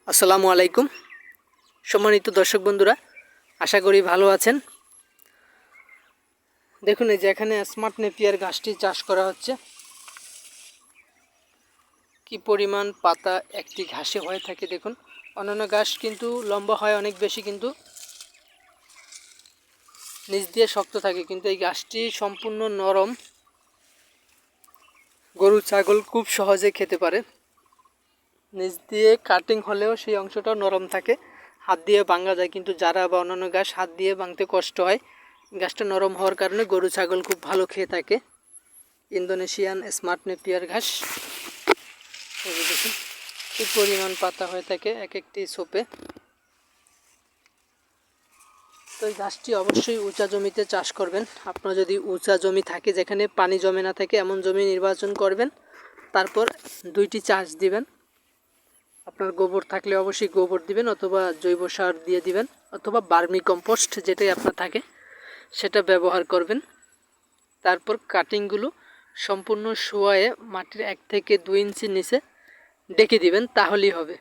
আসসালামু আলাইকুম। সম্মানিত দর্শক বন্ধুরা, আশা করি ভালো আছেন। দেখুন, এই যে এখানে স্মার্ট নেপিয়ার গাছটি চাষ করা হচ্ছে। কি পরিমাণ পাতা একটি ঘাসে হয়ে থাকে দেখুন। অন্যান্য ঘাস কিন্তু লম্বা হয় অনেক বেশি, কিন্তু নিচ দিয়ে শক্ত থাকে, কিন্তু এই গাছটি সম্পূর্ণ নরম। গরু ছাগল খুব সহজে খেতে পারে। নিচ দিয়ে কাটিং হলেও সেই অংশটা নরম থাকে, হাত দিয়ে ভাঙা যায়, কিন্তু যারা বা অন্যান্য ঘাস হাত দিয়ে ভাঙতে কষ্ট হয়, গাছটা নরম হওয়ার কারণে গরু ছাগল খুব ভালো খেয়ে থাকে। ইন্দোনেশিয়ান স্মার্ট নেপিয়ার ঘাস দেখুন, কি পরিমাণ পাতা হয়ে থাকে এক একটি ছোপে। তো এই গাছটি অবশ্যই উঁচা জমিতে চাষ করবেন। আপনার যদি উঁচা জমি থাকে, যেখানে পানি জমে না থাকে, এমন জমি নির্বাচন করবেন। তারপর 2টি চাষ দিবেন। আপনার গোবর থাকলে অবশ্যই গোবর দিবেন, অথবা জৈব সার দিয়ে দিবেন, অথবা বার্মি কম্পোস্ট যেটাই আপনার থাকে সেটা ব্যবহার করবেন। তারপর কাটিংগুলো সম্পূর্ণ শোয়ায়ে মাটির 1 থেকে 2 ইঞ্চি নিচে ডেকে দিবেন, তাহলেই হবে।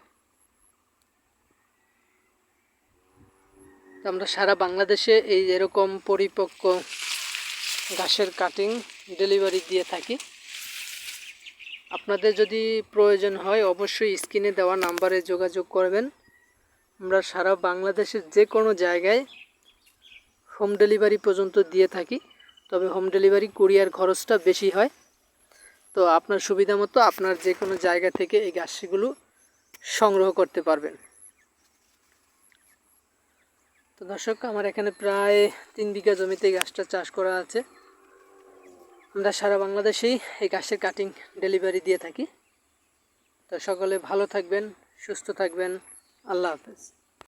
আমরা সারা বাংলাদেশে এই এরকম পরিপক্ক ঘাসের কাটিং ডেলিভারি দিয়ে থাকি। আপনাদের যদি প্রয়োজন হয় অবশ্যই স্ক্রিনে দেওয়া নাম্বারে যোগাযোগ করবেন। আমরা সারা বাংলাদেশের যে কোনো জায়গায় হোম ডেলিভারি পর্যন্ত দিয়ে থাকি, তবে হোম ডেলিভারি কুরিয়ার খরচটা বেশি হয়। তো আপনার সুবিধা মতো আপনার যে কোনো জায়গা থেকে এই গাছগুলো সংগ্রহ করতে পারবেন। তো দর্শক, আমার এখানে প্রায় 3 বিঘা জমিতে এই গাছটা চাষ করা আছে। আমরা সারা বাংলাদেশেই এই গাছের কাটিং ডেলিভারি দিয়ে থাকি। তো সকলে ভালো থাকবেন, সুস্থ থাকবেন। আল্লাহ হাফেজ।